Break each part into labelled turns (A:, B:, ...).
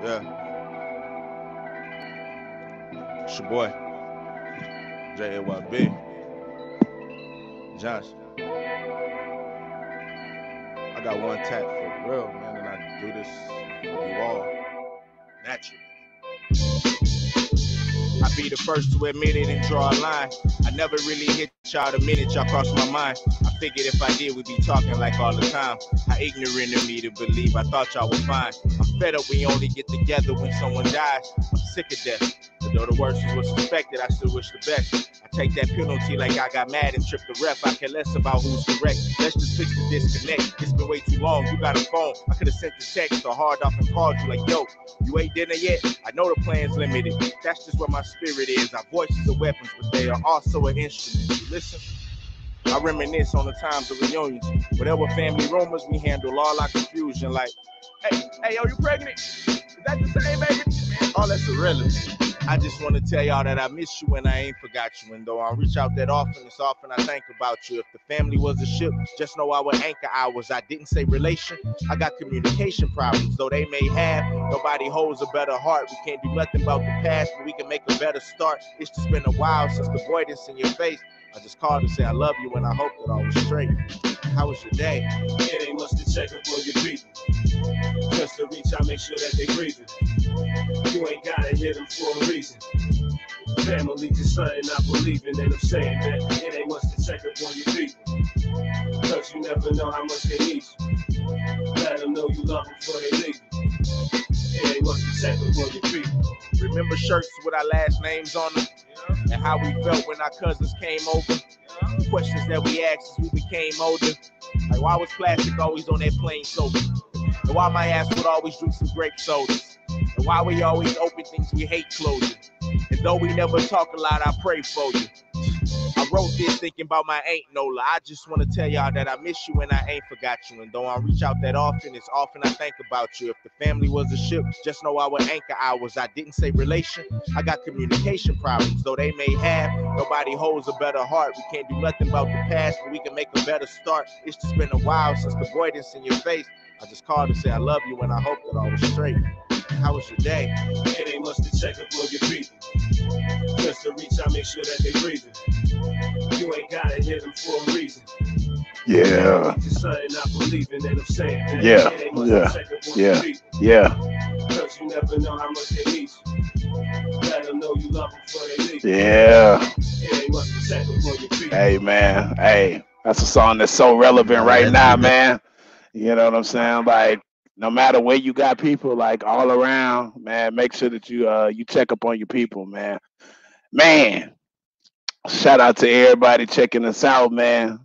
A: Yeah, it's your boy, JAYB, Johnson. I got one tap for real, man, and I do this for you all, naturally. I be the first to admit it and draw a line. I never really hit y'all the minute y'all crossed my mind. I figured if I did, we'd be talking like all the time. How ignorant of me to believe I thought y'all were fine. I'm fed up we only get together when someone dies. I'm sick of death. Although the worst is what's suspected, I still wish the best. I take that penalty like I got mad and tripped the ref. I care less about who's correct. Let's just fix the disconnect. It's been way too long. You got a phone. I could have sent the text or hard off and called you like, yo, you ate dinner yet? I know the plan's limited. That's just where my spirit is. Our voices are weapons, but they are also an instrument. You listen? I reminisce on the times of reunions. Whatever family rumors, we handle all our confusion. Like, hey, yo, you pregnant? Is that the same baby? All that's irrelevant. I just want to tell y'all that I miss you and I ain't forgot you. And though I reach out that often, it's often I think about you. If the family was a ship, just know our anchor hours. I didn't say relation. I got communication problems, though they may have. Nobody holds a better heart. We can't do nothing about the past, but we can make a better start. It's just been a while since the avoidance in your face. I just called to say I love you and I hope that all was straight. How was your day?
B: It ain't much to check up on your people. Just to reach out, make sure that they breathing. You ain't gotta hit them for a reason. Family just something I believe in, and I'm saying that it ain't much to check up on your people. Cause you never know how much they need you. Let them know you love them before they leave you. It ain't much to check up on your people.
A: Remember shirts with our last names on them? Yeah. And how we felt when our cousins came over? Yeah. Questions that we asked as we became older. Like, why was plastic always on that plain soda? And why my ass would always drink some grape sodas? And why we always open things we hate closing? And though we never talk a lot, I pray for you. I wrote this thinking about my Aunt Nola. I just want to tell y'all that I miss you and I ain't forgot you. And though I reach out that often, it's often I think about you. If the family was a ship, just know our anchor hours. I didn't say relation. I got communication problems, though they may have. Nobody holds a better heart. We can't do nothing about the past, but we can make a better start. It's just been a while since the avoidance in your face. I just called to say I love you and I hope that all was straight. How was your day?
B: It ain't much to check up on your people. Just to reach out, make sure that they breathing. You ain't gotta hit them for a reason.
C: Yeah.
B: Just something I believe in, and I'm saying that
C: Yeah.
B: it ain't much
C: Yeah.
B: to check up on
C: Yeah.
B: your people.
C: Yeah.
B: Cause you never know how much they need you. Let them know you love them before they leave you.
C: Yeah.
B: It ain't much to check up on your people.
C: Hey man. Hey. That's a song that's so relevant right now, man. You know what I'm saying? Like, no matter where you got people, like all around, man, make sure that you check up on your people, man. Man, shout out to everybody checking us out, man.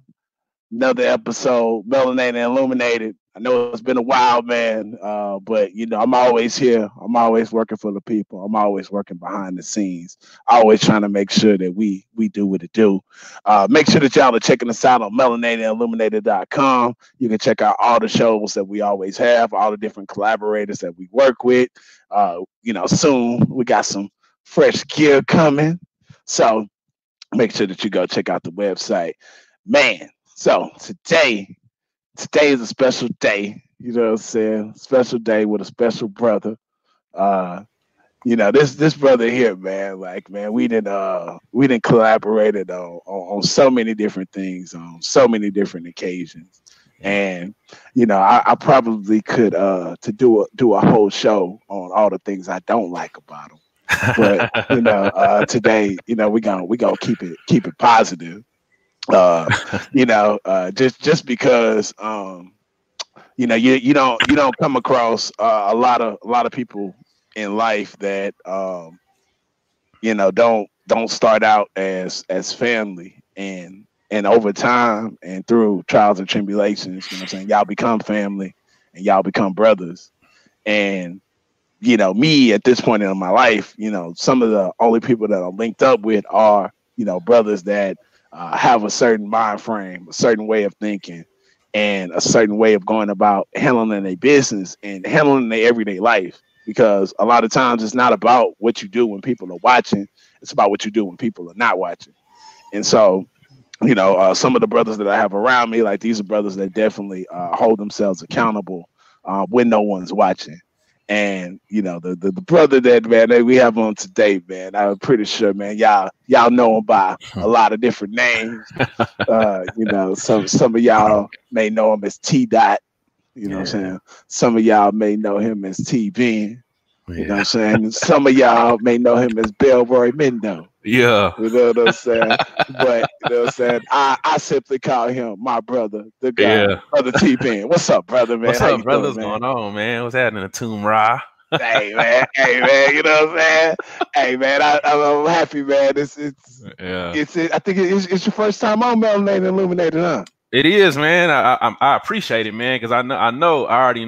C: Another episode, Melanated and Illuminated. I know it's been a while, man, but you know I'm always here. I'm always working for the people. I'm always working behind the scenes. Always trying to make sure that we do what it do. Make sure that y'all are checking us out on melanatedilluminated.com. You can check out all the shows that we always have, all the different collaborators that we work with. You know, soon we got some fresh gear coming, so make sure that you go check out the website, man. So today is a special day. You know what I'm saying? Special day with a special brother. Uh, you know, this brother here, man. Like, man, we didn't collaborated on so many different things on so many different occasions. And you know, I probably could to do a whole show on all the things I don't like about him. But you know, today, you know, we gonna keep it positive. Uh, just because you know you don't come across a lot of people in life that you know don't start out as family, and over time and through trials and tribulations, you know what I'm saying, y'all become family and y'all become brothers. And you know, me at this point in my life, you know, some of the only people that I'm linked up with are, you know, brothers that have a certain mind frame, a certain way of thinking, and a certain way of going about handling their business and handling their everyday life. Because a lot of times it's not about what you do when people are watching; it's about what you do when people are not watching. And so, you know, some of the brothers that I have around me, like these are brothers that definitely hold themselves accountable when no one's watching. And you know the brother that we have on today, man, I'm pretty sure, man, y'all know him by a lot of different names. You know, some of y'all may know him as T Dot. You know what I'm saying? Some of y'all may know him as TBen. You know what I'm saying? Some of y'all may know him as Belroy Mendo.
D: Yeah.
C: You know what I'm saying? But you know what I'm saying? I simply call him my brother, the guy, brother TBen. What's up, brother, man?
D: What's
C: How
D: up,
C: you
D: brother?
C: doing,
D: What's going on, man? What's happening in Tomb Ra?
C: Hey man, you know what I'm saying? Hey man, I'm happy, man. It's I think it's your first time on Melanated Illuminated, huh?
D: It is, man. I appreciate it, man, because I already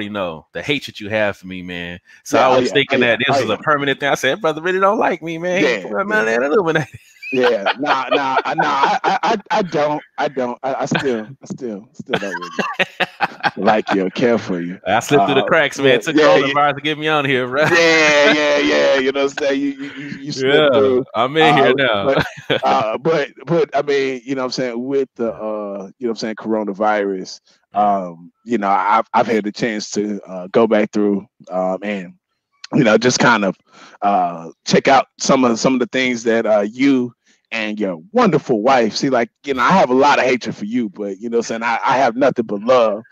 D: know the hatred you have for me, man. So I was thinking that this was a permanent thing. I said, brother really don't like me, man. Melanated Illuminated.
C: Yeah, I don't. I still don't really like you or care for you.
D: I slipped through the cracks, man. It took coronavirus to get me on here, bro.
C: Yeah. You know what I'm saying? You slipped through.
D: I'm in here now.
C: But I mean, you know what I'm saying, with the you know what I'm saying, coronavirus, you know, I've had the chance to go back through and you know, just kind of check out some of the things that you and your wonderful wife see. Like, you know, I have a lot of hatred for you, but you know what I'm saying, I have nothing but love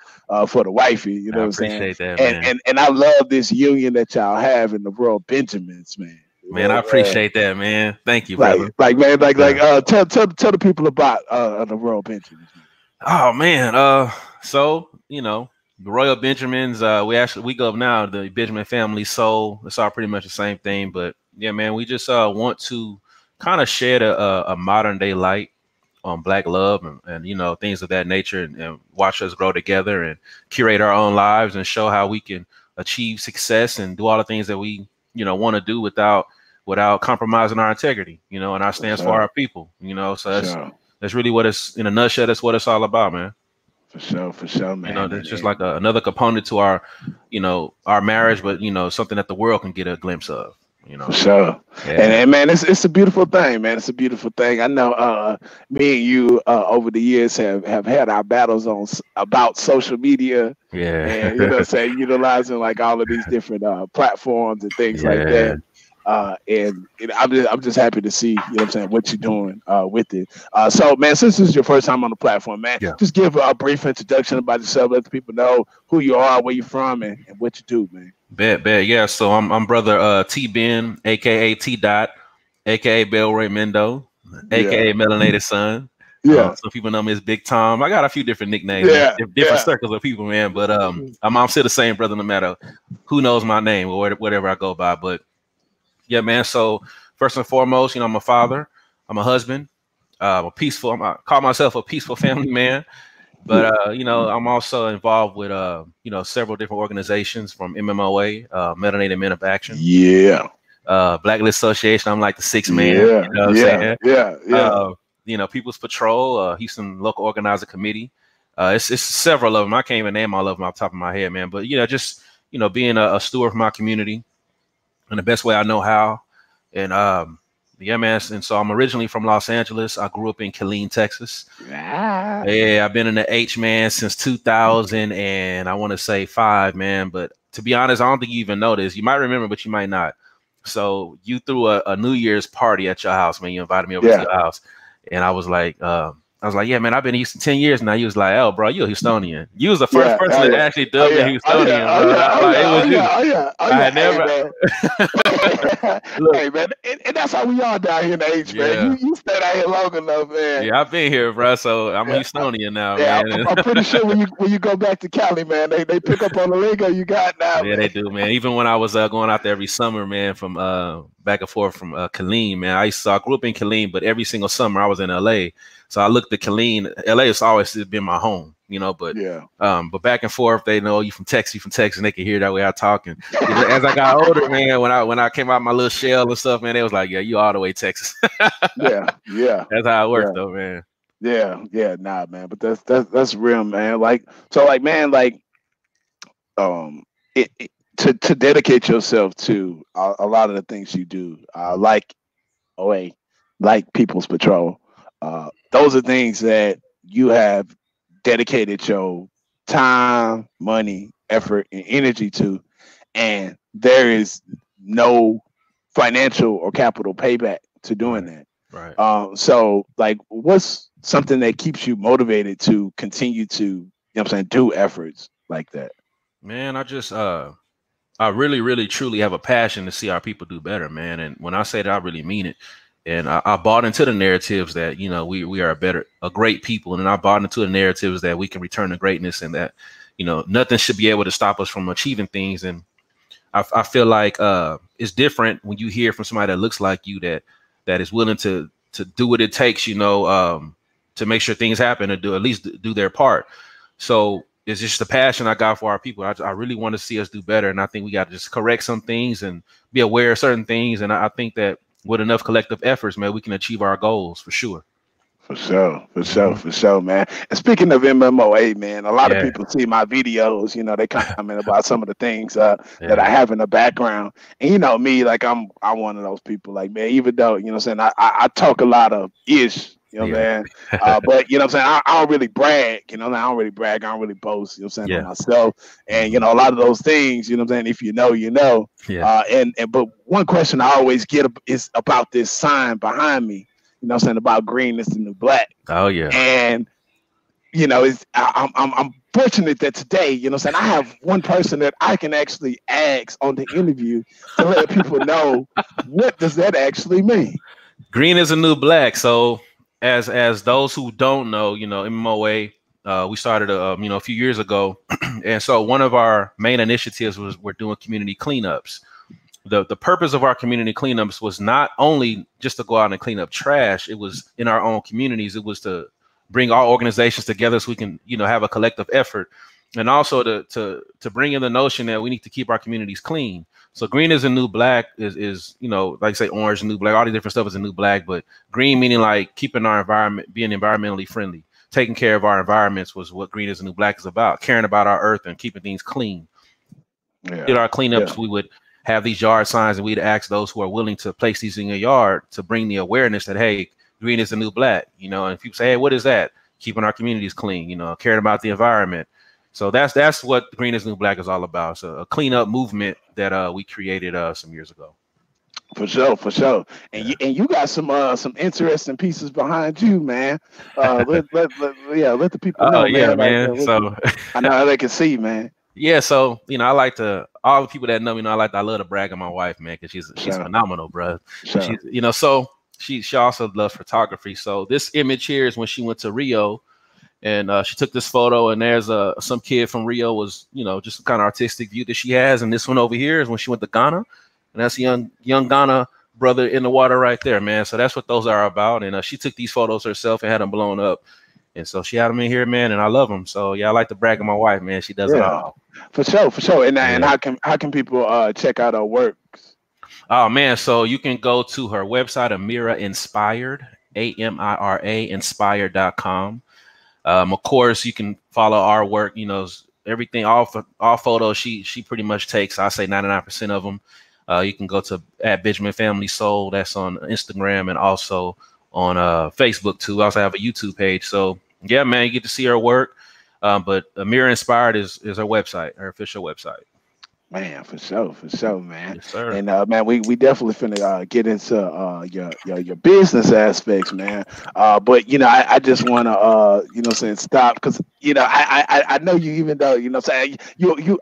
C: for the wifey, you know what I'm saying?
D: That, man.
C: And I love this union that y'all have in the world Benjamins, man.
D: Man, I appreciate that, man. Thank you, brother.
C: Like tell the people about the Royal Benjamins.
D: Oh man, so you know, the Royal Benjamins, we go up now, the Benjamin family soul. It's all pretty much the same thing, but yeah, man, we just want to kind of shed a modern day light on Black love and you know, things of that nature, and watch us grow together and curate our own lives and show how we can achieve success and do all the things that we, you know, want to do without compromising our integrity, you know, and our stance for our people, you know. So that's really what it's, in a nutshell, that's what it's all about, man.
C: For sure, man.
D: You know, it's just like another component to our, you know, our marriage, but you know, something that the world can get a glimpse of. You know,
C: for sure. And man, it's a beautiful thing, man. It's a beautiful thing. I know me and you over the years have had our battles about social media.
D: Yeah.
C: And you know, say utilizing like all of these different platforms and things like that. And you know, I'm just happy to see, you know what I'm saying, what you're doing with it. So man, since this is your first time on the platform, man, just give a brief introduction about yourself, let the people know who you are, where you're from, and what you do, man.
D: Bet. Yeah. So I'm brother TBen, aka T Dot, aka Belroy Mendo, aka Melanated Son. Some people know me as Big Tom. I got a few different nicknames, different circles of people, man. But I'm still the same brother, no matter who knows my name or whatever I go by. But yeah, man. So first and foremost, you know, I'm a father, I'm a husband, I call myself a peaceful family man. But you know, I'm also involved with you know, several different organizations, from MMOA, Melanated Men of Action. Blacklist Association. I'm like the sixth man. You know what I'm saying? You know, People's Patrol, Houston Local Organizer Committee. It's several of them. I can't even name all of them off the top of my head, man. But you know, just, you know, being a steward for my community in the best way I know how. And yeah, man. And so I'm originally from Los Angeles. I grew up in Killeen, Texas. Yeah, I've been in the H, man, since 2000, and I want to say 5, man. But to be honest, I don't think you even know this. You might remember, but you might not. So you threw a New Year's party at your house, man. You invited me over to your house, and I was like, yeah, man, I've been in Houston 10 years now. You was like, oh, bro, you're a Houstonian. You was the first person that actually dubbed me Houstonian. I had never.
C: Hey, man, and that's how we are down here in the H, man. You stayed out here long enough, man.
D: Yeah, I've been here, bro. So I'm a Houstonian now, man.
C: I'm pretty sure when you go back to Cali, man, they pick up on the lingo you got now.
D: Yeah, they do, man. Even when I was going out there every summer, man, from back and forth from Killeen, man. I grew up in Killeen, but every single summer I was in LA. So I looked at Killeen. LA has always been my home, you know, but but back and forth, they know you from Texas, and they can hear that way I talk. And as I got older, man, when I came out my little shell and stuff, man, they was like, yeah, you all the way Texas. That's how it worked, though, man.
C: Nah, man, but that's real, man. Like, so, like, man, like, to dedicate yourself to a lot of the things you do, like People's Patrol. Those are things that you have dedicated your time, money, effort, and energy to. and there is no financial or capital payback to doing that.
D: Right.
C: So like, what's something that keeps you motivated to continue to, you know what I'm saying, do efforts like that?
D: Man, I really, really, truly have a passion to see our people do better, man. And when I say that, I really mean it. And I bought into the narratives that, you know, we are a great people. And I bought into the narratives that we can return to greatness and that, you know, nothing should be able to stop us from achieving things. And I feel like it's different when you hear from somebody that looks like you, that is willing to do what it takes, you know, to make sure things happen and at least do their part. So it's just the passion I got for our people. I really want to see us do better. And I think we got to just correct some things and be aware of certain things. And I think that with enough collective efforts, man, we can achieve our goals for sure.
C: For sure, man. And speaking of MMOA, man, a lot of people see my videos, you know, they comment about some of the things that I have in the background. And you know me, like I'm one of those people, like, man, even though, you know what I'm saying, I talk a lot of ish, you know what I'm saying? But you know what I'm saying, I don't really brag, you know, I don't really brag, I don't really boast, you know what I'm saying, on myself. And you know, a lot of those things, you know what I'm saying, if you know, you know. But one question I always get is about this sign behind me. You know what I'm saying, about green is the new black.
D: Oh yeah.
C: And you know, I'm fortunate that today, you know what I'm saying, I have one person that I can actually ask on the interview to let people know what does that actually mean.
D: Green is a new black. So as those who don't know, you know, MMOA, we started you know, a few years ago. And so one of our main initiatives was we're doing community cleanups. The purpose of our community cleanups was not only just to go out and clean up trash. It was in our own communities. It was to bring our organizations together so we can, you know, have a collective effort, and also to bring in the notion that we need to keep our communities clean. So green is a new black is you know, like say orange, new black, all these different stuff is a new black, but green meaning like keeping our environment, being environmentally friendly, taking care of our environments was what green is a new black is about, caring about our earth and keeping things clean. Did our cleanups, we would have these yard signs, and we'd ask those who are willing to place these in your yard to bring the awareness that, hey, green is the new black, you know. And people say, hey, what is that? Keeping our communities clean, you know, caring about the environment. So that's what green is new black is all about. So a cleanup movement that we created some years ago.
C: For sure. And you got some interesting pieces behind you, man. Let the people know.
D: Yeah, man. So
C: I know how they can see, man.
D: Yeah, so you know, all the people that know me know I love to brag on my wife, man, because she's phenomenal, bro. She's, you know, so she also loves photography. So this image here is when she went to Rio, and she took this photo, and there's some kid from Rio was, you know, just kind of artistic view that she has, and this one over here is when she went to Ghana, and that's a young Ghana brother in the water right there, man. So that's what those are about, and she took these photos herself and had them blown up. And so she had them in here, man, and I love them. So yeah, I like to brag on my wife, man. She does it all.
C: For sure. And how can people check out her works?
D: Oh man, so you can go to her website, Amira Inspired, AMIRA Inspired.com. Of course, you can follow our work. You know, everything, all photos she pretty much takes. I say 99% of them. You can go to @BenjaminFamilySoul. That's on Instagram and also on Facebook too. I also have a YouTube page. So yeah, man, you get to see her work. But Amira Inspired is her website, her official website.
C: Man, for sure, man.
D: Yes, sir.
C: And man, we definitely finna get into your business aspects, man. But you know, I just wanna you know, saying stop, because you know, I know you, even though, you know, saying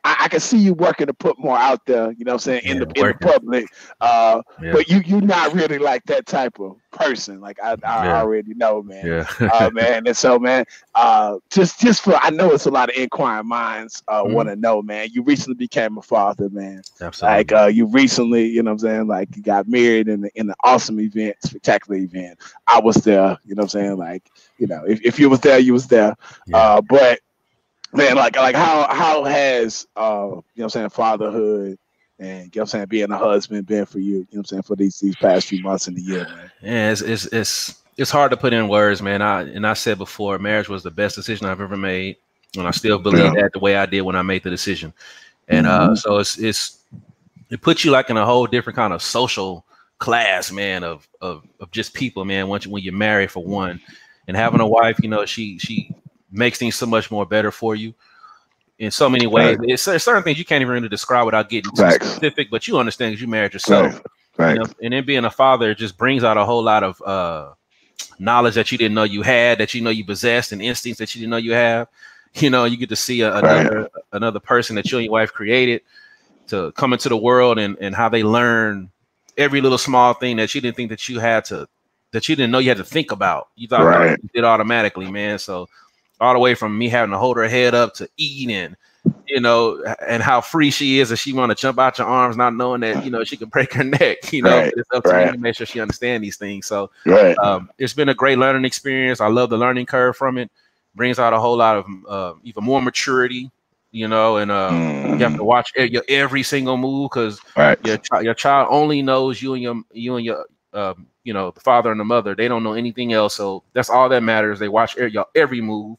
C: I can see you working to put more out there, you know, saying in the public. But you're not really like that type of person. Like I already know, man. Man, and so, man, just for, I know it's a lot of inquiring minds want to know, man. You recently became a father, man.
D: Absolutely.
C: Like you recently, you know what I'm saying, like you got married in an awesome event, spectacular event. I was there, you know what I'm saying, like, you know, if you was there, you was there. But man, like how has you know what I'm saying, fatherhood and, you know what I'm saying, being a husband been for you, you know what I'm saying, for these past few months in the year, man?
D: Yeah, it's hard to put in words, man. I said before, marriage was the best decision I've ever made, and I still believe that the way I did when I made the decision. And so it puts you like in a whole different kind of social class, man, of just people, man. When you're married, for one, and having a wife, you know, she makes things so much more better for you. in so many ways. It's certain things you can't even really describe without getting too specific, but you understand because you married yourself. You know, and then being a father, it just brings out a whole lot of knowledge that you didn't know you had, that you know you possessed, and instincts that you didn't know you have. You know, you get to see another person that you and your wife created to come into the world, and how they learn every little small thing that you didn't think that you had to, that you didn't know you had to think about. You thought you did automatically, man. So all the way from me having to hold her head up to eating, you know, and how free she is, and she want to jump out your arms, not knowing that, you know, she could break her neck, you know, but it's up to me to make sure she understands these things. So it's been a great learning experience. I love the learning curve from it. Brings out a whole lot of even more maturity, you know, and you have to watch your every single move, because your child only knows you and your you know, the father and the mother. They don't know anything else. So that's all that matters. They watch your every move.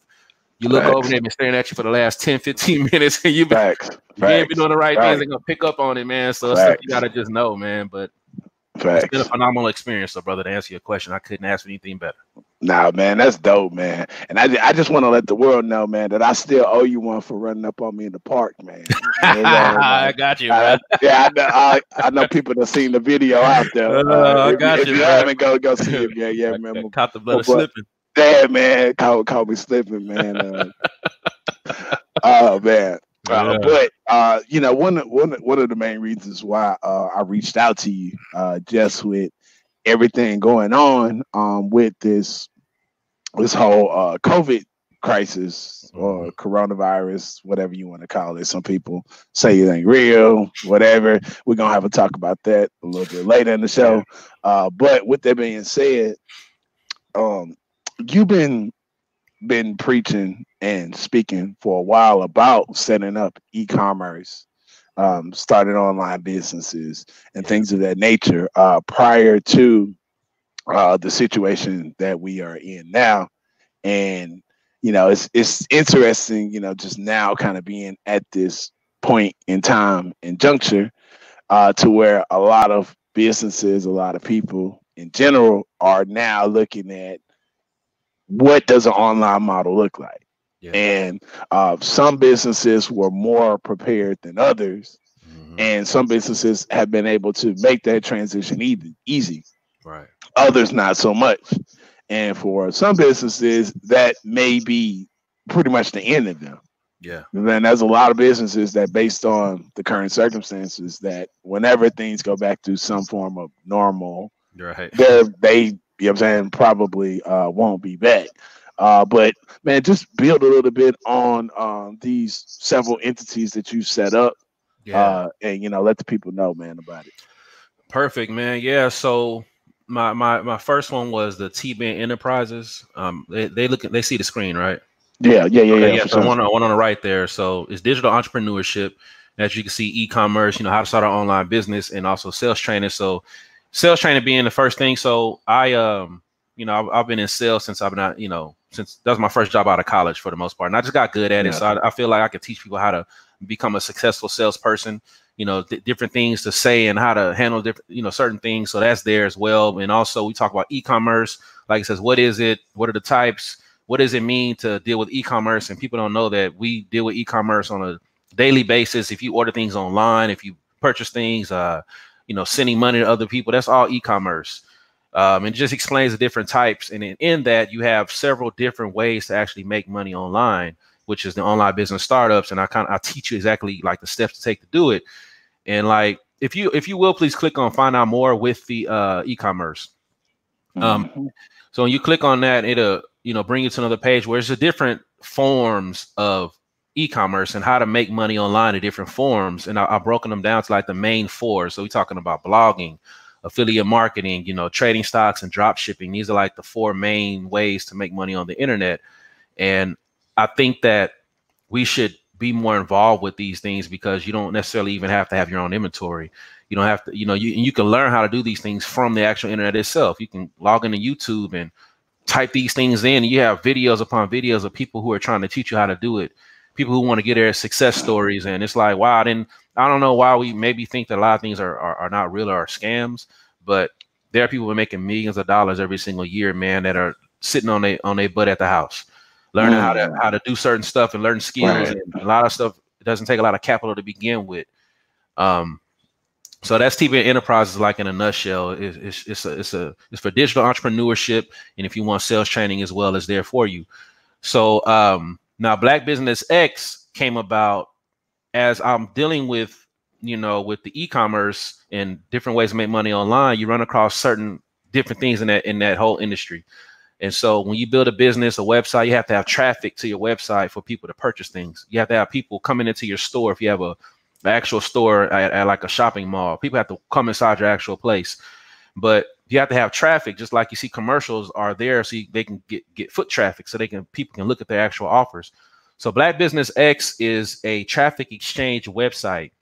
D: You look over, they've been staring at you for the last 10, 15 minutes, and you ain't been doing the right things. They're gonna pick up on it, man. So it's stuff you gotta just know, man. But it's been a phenomenal experience. So, brother, to answer your question, I couldn't ask for anything better. Nah,
C: man, that's dope, man. And I just want to let the world know, man, that I still owe you one for running up on me in the park, man.
D: I got you, man.
C: I know people that seen the video out there.
D: I got
C: if
D: you,
C: you haven't, go see it. Yeah, man.
D: Caught the blood slipping.
C: Yeah, man, caught me slipping, man. Oh, man. But you know, one of the main reasons why I reached out to you, just with everything going on with this whole COVID crisis or coronavirus, whatever you want to call it. Some people say it ain't real, whatever. We're gonna have a talk about that a little bit later in the show. But with that being said, you've been preaching and speaking for a while about setting up e-commerce, starting online businesses and things of that nature, prior to the situation that we are in now. And you know, it's interesting, you know, just now kind of being at this point in time and juncture, to where a lot of businesses, a lot of people in general are now looking at what does an online model look like. And some businesses were more prepared than others, and some businesses have been able to make that transition easy. Others not so much. And for some businesses, that may be pretty much the end of them. And then there's a lot of businesses that, based on the current circumstances, that whenever things go back to some form of normal, they, you know what I'm saying, probably won't be back. But man, just build a little bit on these several entities that you set up, and you know, let the people know, man, about it.
D: Perfect, man. Yeah. So my first one was the TBen Enterprises. They see the screen, right?
C: Yeah.
D: So one on the right there. So it's digital entrepreneurship. As you can see, e-commerce, you know, how to start an online business, and also sales training. So sales training being the first thing. So you know, I've been in sales since since that was my first job out of college for the most part. And I just got good at it. So I feel like I could teach people how to become a successful salesperson, you know, different things to say and how to handle different, you know, certain things. So that's there as well. And also we talk about e-commerce. Like it says, what is it? What are the types? What does it mean to deal with e-commerce? And people don't know that we deal with e-commerce on a daily basis. If you order things online, if you purchase things, you know, sending money to other people, that's all e-commerce. And it just explains the different types. And in that, you have several different ways to actually make money online, which is the online business startups. And I teach you exactly like the steps to take to do it. And like, if you will, please click on find out more with the e-commerce. So when you click on that, it'll, you know, bring you to another page where there's the different forms of e-commerce and how to make money online in different forms. And I've broken them down to like the main four. So we're talking about blogging, affiliate marketing, you know, trading stocks, and drop shipping. These are like the four main ways to make money on the internet. And I think that we should be more involved with these things, because you don't necessarily even have to have your own inventory. You don't have to, you know, you can learn how to do these things from the actual internet itself. You can log into YouTube and type these things in, and you have videos upon videos of people who are trying to teach you how to do it. People who want to get their success stories. And it's like, wow, I don't know why we maybe think that a lot of things are not real or are scams, but there are people who are making millions of dollars every single year, man, that are sitting on their butt at the house. learning how to do certain stuff and learn skills, and a lot of stuff. It doesn't take a lot of capital to begin with. So that's TBen Enterprises, like in a nutshell. It's for digital entrepreneurship, and if you want sales training as well, it's there for you. So now Black Business X came about as I'm dealing with, with the e-commerce and different ways to make money online. You run across certain different things in that whole industry. And so when you build a business, a website, you have to have traffic to your website for people to purchase things. You have to have people coming into your store. If you have an actual store at like a shopping mall, people have to come inside your actual place. But you have to have traffic, just like you see commercials are there, so they can get foot traffic, so people can look at their actual offers. So Black Business X is a traffic exchange website.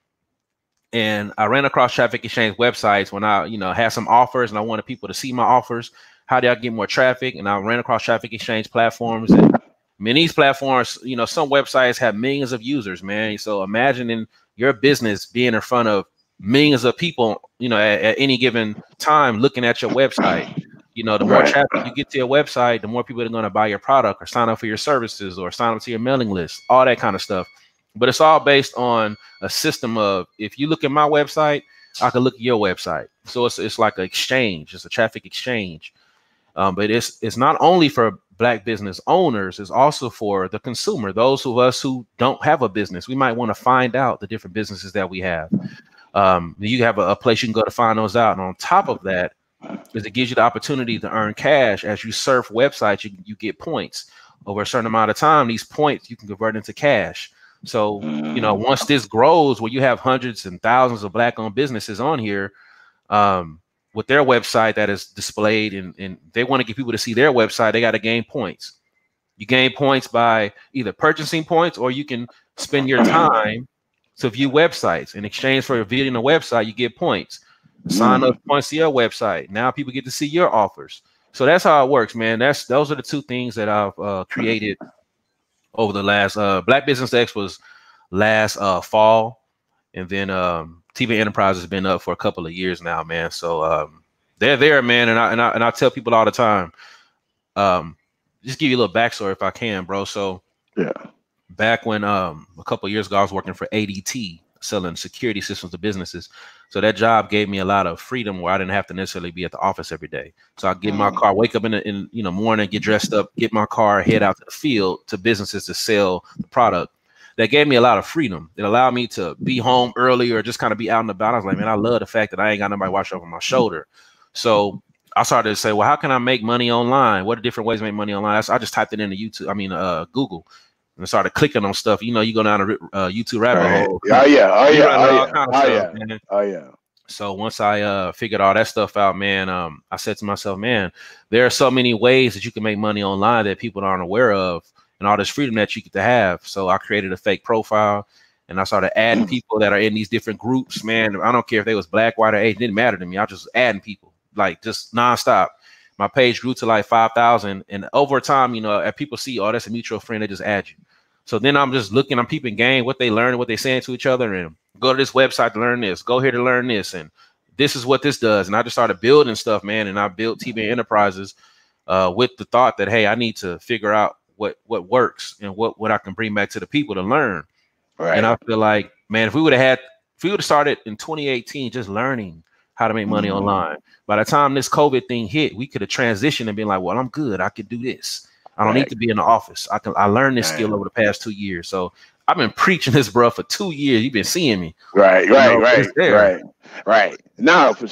D: And I ran across traffic exchange websites when I, had some offers and I wanted people to see my offers. How do I get more traffic? And I ran across traffic exchange platforms. And these platforms, some websites have millions of users, man. So imagining your business being in front of millions of people, at any given time looking at your website. The more traffic you get to your website, the more people are going to buy your product or sign up for your services or sign up to your mailing list, all that kind of stuff. But it's all based on a system of, if you look at my website, I can look at your website. So it's like an exchange. It's a traffic exchange. But it's not only for Black business owners, it's also for the consumer, those of us who don't have a business. We might want to find out the different businesses that we have. You have a place you can go to find those out. And on top of that, is it gives you the opportunity to earn cash. As you surf websites, you get points. Over a certain amount of time, these points you can convert into cash. So, once this grows, where you have hundreds and thousands of Black-owned businesses on here, with their website that is displayed, and they want to get people to see their website, they got to gain points. You gain points by either purchasing points, or you can spend your time to view websites. In exchange for visiting a website, you get points. Sign up points to your website. Now people get to see your offers. So that's how it works, man. Those are the two things that I've created over the last. Black Business X was last fall, and then TBen Enterprise has been up for a couple of years now, man. So they're there, man, and I tell people all the time. Just give you a little backstory if I can, bro. So back when a couple of years ago, I was working for ADT, selling security systems to businesses. So that job gave me a lot of freedom where I didn't have to necessarily be at the office every day. So I get my car, wake up in the morning, get dressed up, get my car, head out to the field to businesses to sell the product. That gave me a lot of freedom. It allowed me to be home early or just kind of be out and about. I was like, man, I love the fact that I ain't got nobody watching over my shoulder. So I started to say, well, how can I make money online? What are different ways to make money online? I just typed it into Google. And started clicking on stuff. You go down a YouTube rabbit hole. Oh yeah. So once I figured all that stuff out, man, I said to myself, man, there are so many ways that you can make money online that people aren't aware of, and all this freedom that you get to have. So I created a fake profile, and I started adding people that are in these different groups. Man, I don't care if they was Black, white, or Asian. It didn't matter to me. I was just adding people, like just nonstop. My page grew to like 5,000, and over time, if people see, oh, that's a mutual friend, they just add you. So then I'm just looking, I'm peeping game, what they learn, what they saying to each other, and go to this website to learn this, go here to learn this, and this is what this does. And I just started building stuff, man. And I built TBen Enterprises with the thought that, hey, I need to figure out what works and what I can bring back to the people to learn. Right. And I feel like, man, if we would have started in 2018 just learning how to make money online, by the time this COVID thing hit, we could have transitioned and been like, well, I'm good. I could do this. I don't need to be in the office. I learned this skill over the past 2 years. So I've been preaching this, bro, for 2 years. You've been seeing me. Right.
C: No, for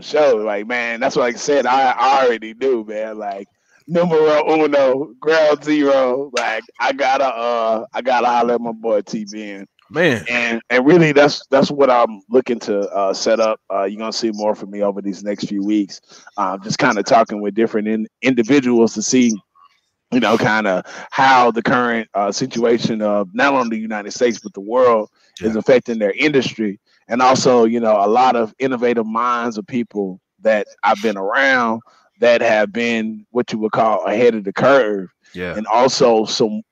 C: sure. Like, man, that's what I said. I already knew, man. Like, numero uno, ground zero. Like, I gotta holler at my boy TBen.
D: Man,
C: and really, that's what I'm looking to set up. You're gonna see more from me over these next few weeks. Just kind of talking with different individuals to see, kind of how the current situation of not only the United States, but the world is affecting their industry. And also, a lot of innovative minds of people that I've been around that have been what you would call ahead of the curve.
D: Yeah.
C: And also some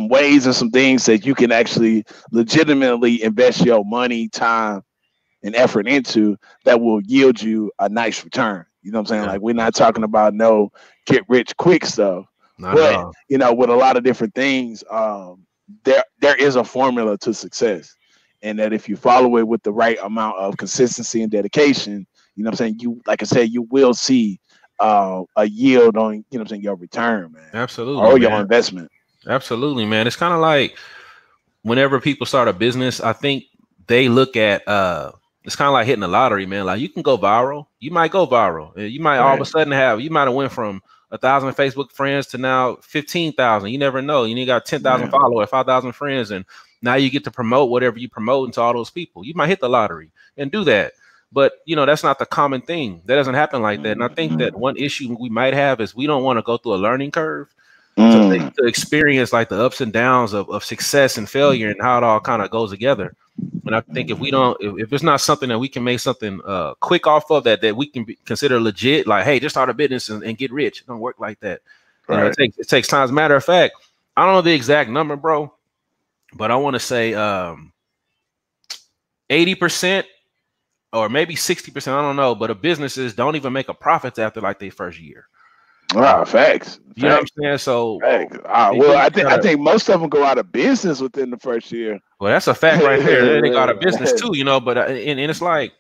C: ways and some things that you can actually legitimately invest your money, time, and effort into that will yield you a nice return. You know what I'm saying? Like, we're not talking about no get rich quick stuff. But you know, with a lot of different things, there is a formula to success, and that if you follow it with the right amount of consistency and dedication, you know what I'm saying, you, like I said, you will see a yield on, you know what I'm saying, your return, man.
D: Absolutely,
C: or
D: man.
C: your investment.
D: Absolutely, man. It's kind of like whenever people start a business, I think they look at it's kind of like hitting the lottery, man. Like you can go viral, you might go viral, you might all of a sudden you might have went from 1,000 Facebook friends to now 15,000. You never know. You got 10,000 followers, 5,000 friends, and now you get to promote whatever you promote to all those people. You might hit the lottery and do that. But, you know, that's not the common thing. That doesn't happen like that. And I think that one issue we might have is we don't want to go through a learning curve to experience like the ups and downs of success and failure and how it all kind of goes together. And I think if we don't, if it's not something that we can make something quick off of that we can consider legit, like, hey, just start a business and get rich. It don't work like that. You know, it takes time. As a matter of fact, I don't know the exact number, bro, but I want to say 80% or maybe 60%. I don't know. But businesses don't even make a profit after like their first year.
C: Facts.
D: You know what I'm saying? So,
C: well, I think most of them go out of business within the first year.
D: Well, that's a fact right there. They go out of business too, you know. But and it's like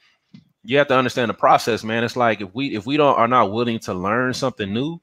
D: you have to understand the process, man. It's like if we are not willing to learn something new,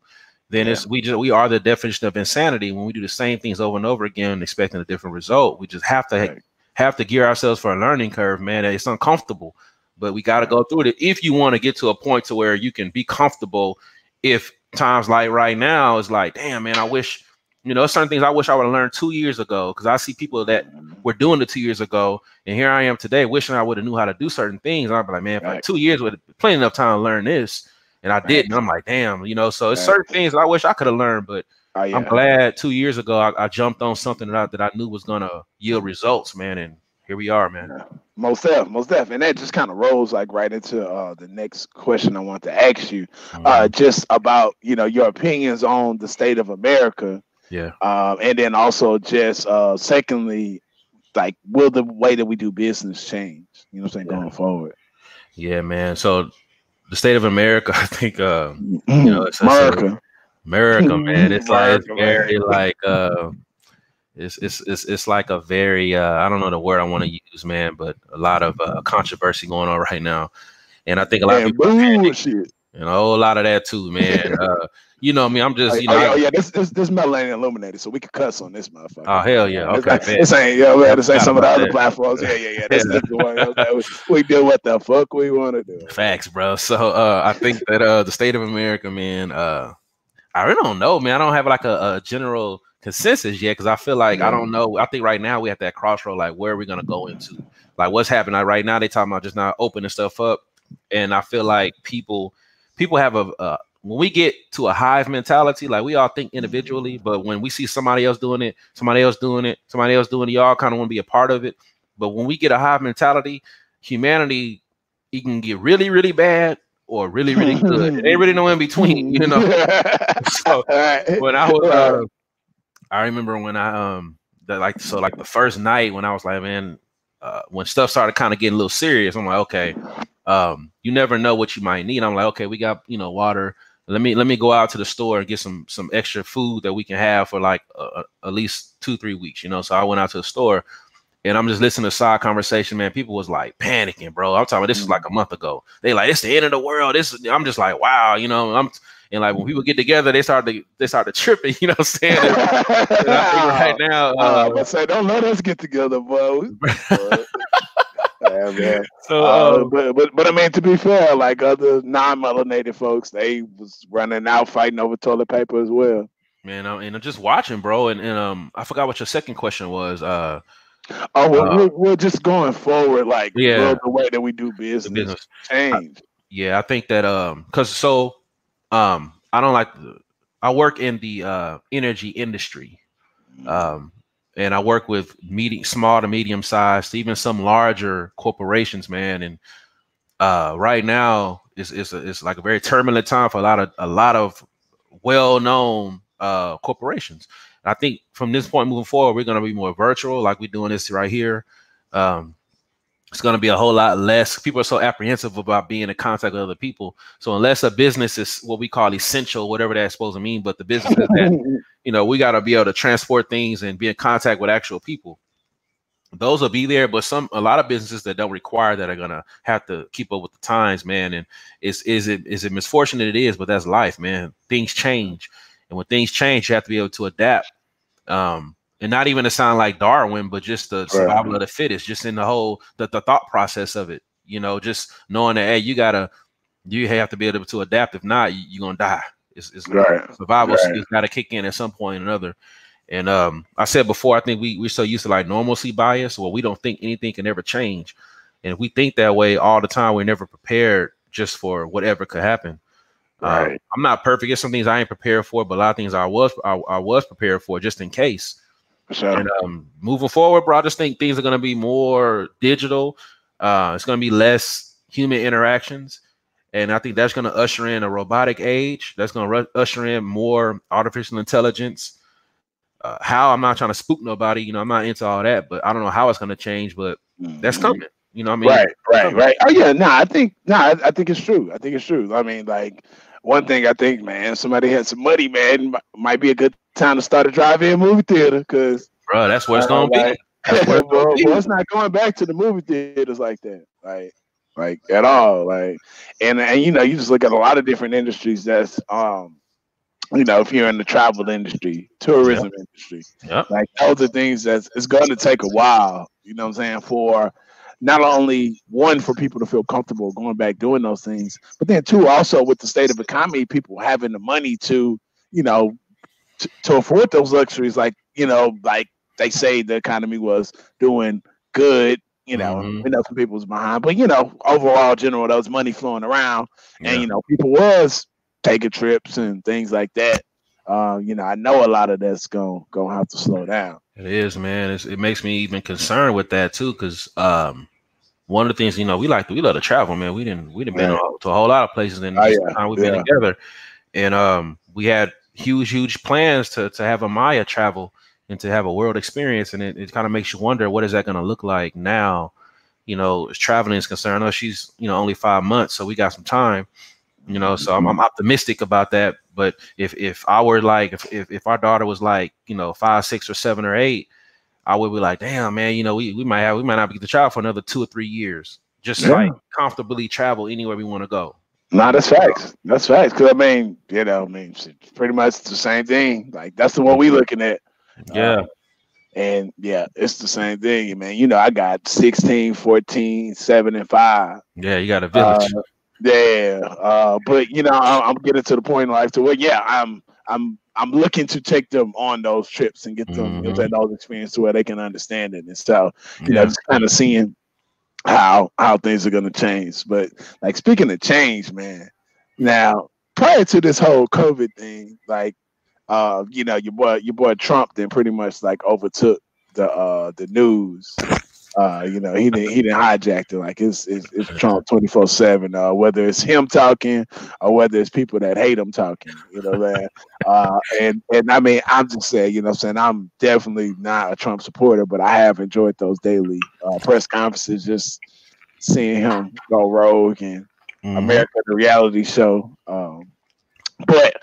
D: then we are the definition of insanity when we do the same things over and over again, expecting a different result. We just have to gear ourselves for a learning curve, man. It's uncomfortable, but we got to go through it if you want to get to a point to where you can be comfortable. If times like right now is like, damn, man, I wish, you know, certain things I wish I would have learned 2 years ago, because I see people that were doing it 2 years ago, and here I am today wishing I would have knew how to do certain things. And I'd be like, man, for like 2 years with plenty enough time to learn this, and I didn't. I'm like, damn, you know. So it's certain things that I wish I could have learned, but I'm glad 2 years ago I jumped on something that I knew was gonna yield results, man, and here we are, man.
C: Most def. And that just kind of rolls like right into the next question I want to ask you, just about, you know, your opinions on the state of America.
D: Yeah.
C: And then also just secondly, like, will the way that we do business change? You know what I'm saying, going forward?
D: Yeah, man. So the state of America, I think, you know, it's America, man. It's like it's very like it's like a very I don't know the word I want to use, man, but a lot of controversy going on right now, and I think a lot of people bullshit. You know, a lot of that too, man. You know me, I'm just, you know.
C: This Melanated Illuminated, so we can cuss on this motherfucker.
D: Oh, hell yeah. Okay.
C: This ain't, we had to say some of the other platforms. Yeah. This is the one. Okay. We do what the fuck we want to do.
D: Facts, bro. So I think that the state of America, man, I really don't know, man. I don't have like a general consensus yet, because I feel like I don't know. I think right now we have that crossroad, like where are we gonna go into? Like what's happening right now? They talking about just not opening stuff up, and I feel like people have when we get to a hive mentality, like we all think individually, but when we see somebody else doing it, y'all kind of want to be a part of it. But when we get a hive mentality, humanity, it can get really, really bad or really, really good. It ain't really no in between, you know. So when I was, I remember when I the first night when I was like, man, when stuff started kind of getting a little serious, I'm like, okay, you never know what you might need. I'm like, okay, we got, you know, water. Let me go out to the store and get some extra food that we can have for like at least 2-3 weeks, you know. So I went out to the store, and I'm just listening to side conversation, man. People was like panicking, bro. I'm talking about this is like a month ago. They like, it's the end of the world. I'm just like, wow, you know. And like when people get together, they start to tripping, you know what I'm saying? And I think right now,
C: I say, don't let us get together, bro. Yeah, man.
D: So,
C: but I mean, to be fair, like other non-melanated folks, they was running out fighting over toilet paper as well.
D: Man, and I'm just watching, bro. And I forgot what your second question was.
C: We're just going forward, like will the way that we do business change?
D: I think that I don't like. I work in the energy industry. And I work with small to medium sized, even some larger corporations, man. And right now it's like a very turbulent time for a lot of well-known corporations. And I think from this point moving forward, we're going to be more virtual, like we're doing this right here. it's going to be a whole lot less. People are so apprehensive about being in contact with other people. So unless a business is what we call essential, whatever that's supposed to mean, but the business is that, you know, we got to be able to transport things and be in contact with actual people. Those will be there, but a lot of businesses that don't require that are gonna have to keep up with the times, man. And is it misfortune that it is, but that's life, man. Things change, and when things change, you have to be able to adapt. And not even to sound like Darwin, but just the survival of the fittest, just in the whole the thought process of it. You know, just knowing that hey, you have to be able to adapt. If not, you're gonna die. It's survival skills got to kick in at some point or another. And I said before, I think we're so used to like normalcy bias, where we don't think anything can ever change. And if we think that way all the time, we're never prepared just for whatever could happen. I'm not perfect. There's some things I ain't prepared for, but a lot of things I was prepared for just in case. Sure. And moving forward, bro, I just think things are going to be more digital. It's going to be less human interactions. And I think that's going to usher in a robotic age. That's going to usher in more artificial intelligence. How, I'm not trying to spook nobody, you know, I'm not into all that, but I don't know how it's going to change, but that's coming. You know what I mean?
C: Right. Oh yeah, I think it's true. I think it's true. I mean, like one thing I think, man, somebody had some money, man, might be a good time to start a drive-in movie theater, because
D: bro, that's where it's going to be.
C: Well, it's not going back to the movie theaters like that, like at all. Like, and you know, you just look at a lot of different industries that's you know, if you're in the travel industry, tourism industry, like those are things that it's going to take a while, you know what I'm saying, for not only one, for people to feel comfortable going back doing those things, but then two, also with the state of economy, people having the money to, you know, to afford those luxuries. Like, you know, like they say the economy was doing good, you know, we know some people was behind, but, you know, overall, general, there was money flowing around, and, you know, people was taking trips and things like that. You know, I know a lot of that's gonna have to slow down.
D: It is, man. It makes me even concerned with that too, because one of the things, you know, we love to travel, man. We didn't been to a whole lot of places in the time we've been together, and we had huge plans to have a Maya travel and to have a world experience, and it kind of makes you wonder, what is that going to look like now? You know, as traveling is concerned. I know she's, you know, only 5 months, so we got some time. You know, so I'm optimistic about that. But if I were like, if our daughter was like, you know, 5, 6, or 7, or 8, I would be like, damn, man, you know, we might not get to travel for another 2 or 3 years, just like comfortably travel anywhere we want to go.
C: No, that's facts. That's facts. Because I mean, you know, it's pretty much the same thing. Like that's the one we looking at. And yeah, it's the same thing, man. You know, I got 16, 14, 7, and 5.
D: Yeah, you got a village.
C: But you know, I'm getting to the point in life to where, I'm looking to take them on those trips and get them into those experiences to where they can understand it. And so, you know, just kind of seeing how things are going to change. But like, speaking of change, man, now prior to this whole COVID thing, like, you know, your boy Trump then pretty much like overtook the news. You know, he didn't hijack it. Like it's Trump 24/7. Whether it's him talking or whether it's people that hate him talking, you know, man. And I mean, I'm just saying, you know, what I'm saying, I'm definitely not a Trump supporter, but I have enjoyed those daily press conferences, just seeing him go rogue and America the reality show. But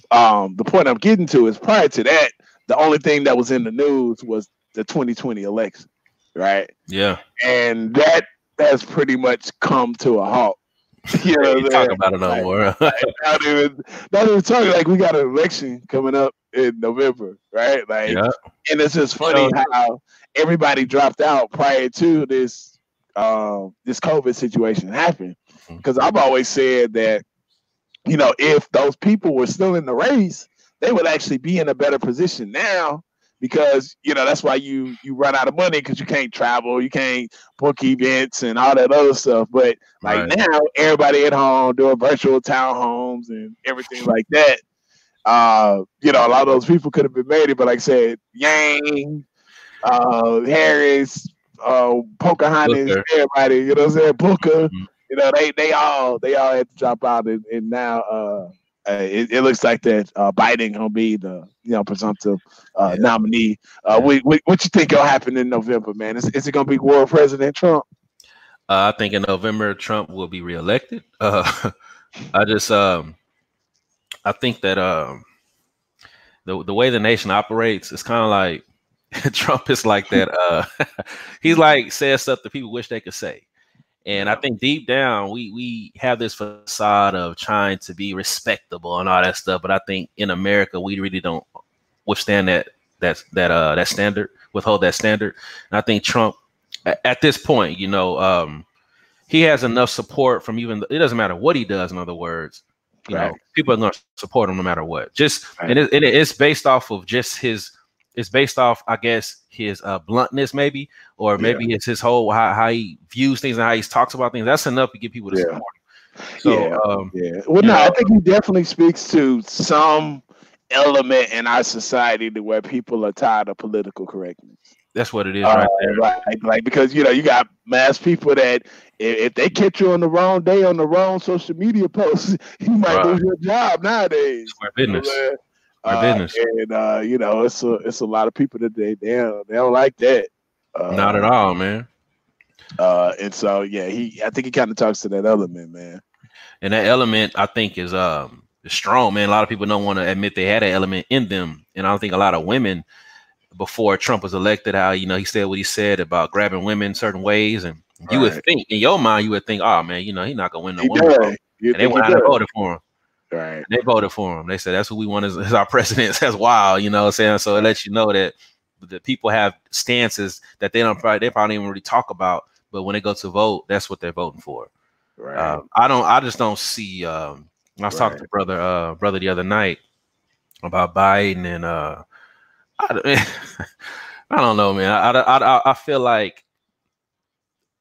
C: the point I'm getting to is, prior to that, the only thing that was in the news was the 2020 election. Right.
D: Yeah.
C: And that has pretty much come to a halt.
D: You know, you talk about it no more.
C: Not even talking. Like, we got an election coming up in November, right? Like, and it's just funny how everybody dropped out prior to this this COVID situation happened. Because I've always said that, you know, if those people were still in the race, they would actually be in a better position now. Because, you know, that's why you run out of money, because you can't travel, you can't book events and all that other stuff. But like now, everybody at home doing virtual townhomes and everything like that. You know, a lot of those people could have been made it, but like I said, Yang, Harris, Pocahontas, everybody, you know what I'm saying, Booker, you know, they all had to drop out, and now it looks like that Biden gonna be the, you know, presumptive nominee. What you think gonna happen in November, man? Is it gonna be world President Trump?
D: I think in November Trump will be reelected. I just I think that the way the nation operates is kind of like Trump is like that. He's like says stuff that people wish they could say. And I think deep down, we have this facade of trying to be respectable and all that stuff. But I think in America, we really don't withstand that standard, withhold that standard. And I think Trump, at this point, he has enough support from it doesn't matter what he does. In other words, people are going to support him no matter what. And it's based off of just it's based off, I guess, his bluntness, maybe, or maybe it's his whole how he views things and how he talks about things. That's enough to get people to support him. So,
C: Well, no, I think he definitely speaks to some element in our society to where people are tired of political correctness.
D: That's what it is, right there.
C: Like because you got mass people that if they catch you on the wrong day on the wrong social media post, you might lose your job nowadays.
D: It's business.
C: And it's a lot of people that they don't like that.
D: Not at all, man.
C: And so I think he kind of talks to that element, man.
D: And that element, I think, is strong, man. A lot of people don't want to admit they had an element in them, and I don't think a lot of women, before Trump was elected, how he said what he said about grabbing women certain ways, and you would think in your mind, oh man, he's not gonna win no woman, and they went out and voted for him.
C: Right.
D: They voted for him. They said that's who we want as our president. That's wild, you know what I'm saying? So it lets you know that the people have stances that they probably don't even really talk about, but when they go to vote, that's what they're voting for.
C: Right.
D: I just don't see I was talking to brother the other night about Biden, and I don't know, man. I feel like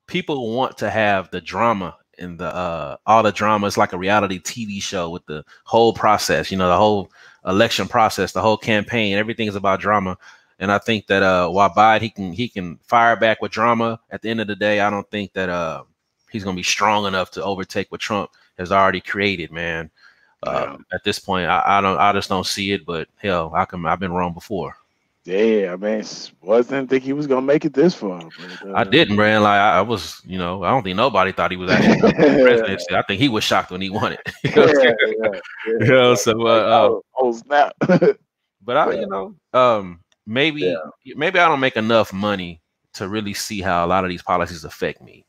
D: people want to have the drama and all the drama. It's like a reality TV show with the whole process, the whole election process, the whole campaign. Everything is about drama. And I think that while Biden he can fire back with drama, at the end of the day, I don't think that he's gonna be strong enough to overtake what Trump has already created, man. At this point, I just don't see it. But hell, I've been wrong before.
C: Yeah, I mean, wasn't think he was gonna make it this far. But,
D: I didn't, man. Like I was, I don't think nobody thought he was actually president. I think he was shocked when he won it.
C: Snap.
D: But maybe I don't make enough money to really see how a lot of these policies affect me.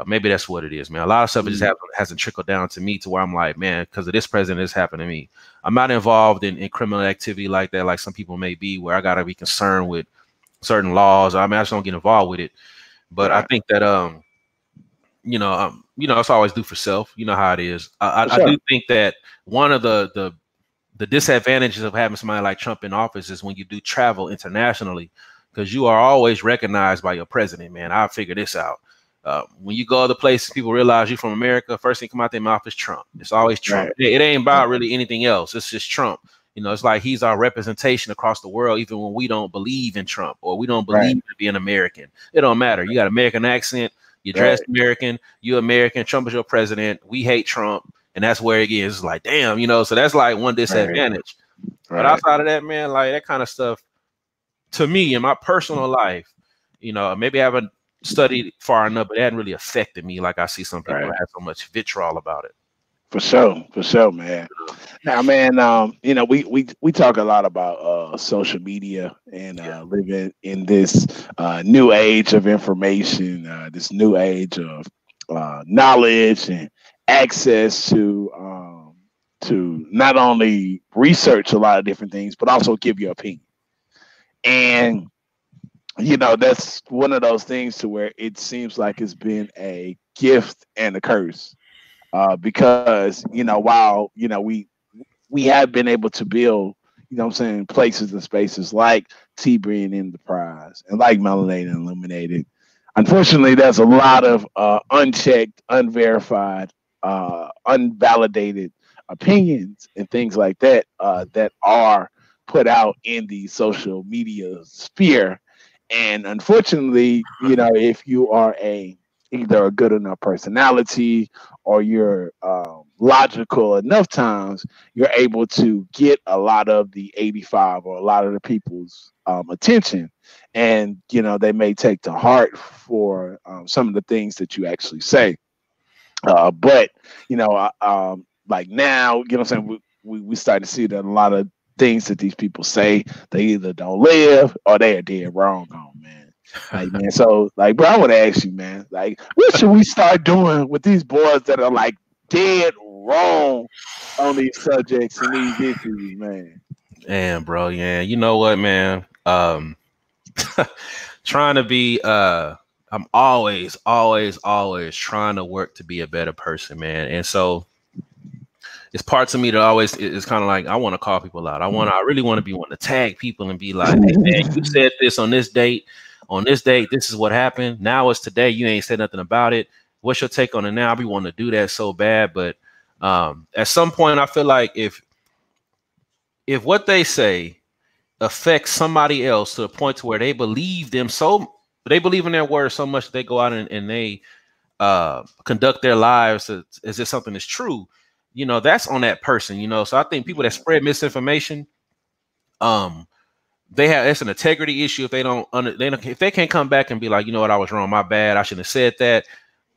D: Maybe that's what it is, man. A lot of stuff just hasn't trickled down to me to where I'm like, man, because of this president, this happened to me. I'm not involved in criminal activity like that, like some people may be, where I got to be concerned with certain laws. I mean, I just don't get involved with it. But I think that, it's always do for self. You know how it is. I do think that one of the disadvantages of having somebody like Trump in office is when you do travel internationally, because you are always recognized by your president, man. I'll figure this out. When you go other places, people realize you're from America. First thing come out their mouth is Trump. It's always Trump. Right. It ain't about really anything else. It's just Trump. It's like he's our representation across the world, even when we don't believe in Trump or we don't believe to be an American. It don't matter. You got American accent. You dress American. You American. Trump is your president. We hate Trump, and that's where it is. It's like, damn, So that's like one disadvantage. Right. But outside of that, man, like that kind of stuff, to me in my personal life, maybe I haven't studied far enough, but it hadn't really affected me like I see some people have so much vitriol about it.
C: For sure, man. Now, man, we talk a lot about social media and living in this new age of information, this new age of knowledge and access to not only research a lot of different things, but also give your opinion. And that's one of those things to where it seems like it's been a gift and a curse, because while we have been able to build places and spaces like TBen Enterprise and like Melanated and Illuminated, unfortunately there's a lot of unchecked, unverified, unvalidated opinions and things like that that are put out in the social media sphere. And unfortunately, if you are either a good enough personality or you're logical enough times, you're able to get a lot of the 85 or a lot of the people's attention, and they may take to heart for some of the things that you actually say. But like now, what I'm saying, we start to see that a lot of things that these people say, they either don't live or they are dead wrong on, man. Like, man, so like, bro, I want to ask you, man, like, what should we start doing with these boys that are like dead wrong on these subjects and these issues, man?
D: Man, bro, yeah, you know what, man? Trying to be I'm always trying to work to be a better person, man. And so it's parts of me that always is kind of like, I want to call people out. I really want to be one to tag people and be like, hey, man, you said this on this date, this is what happened. Now it's today. You ain't said nothing about it. What's your take on it now? I be wanting to do that so bad. But at some point, I feel like if what they say affects somebody else to the point to where they believe in their words so much that they go out and they conduct their lives as if something is true, that's on that person, So I think people that spread misinformation, it's an integrity issue if if they can't come back and be like, you know what, I was wrong, my bad, I shouldn't have said that,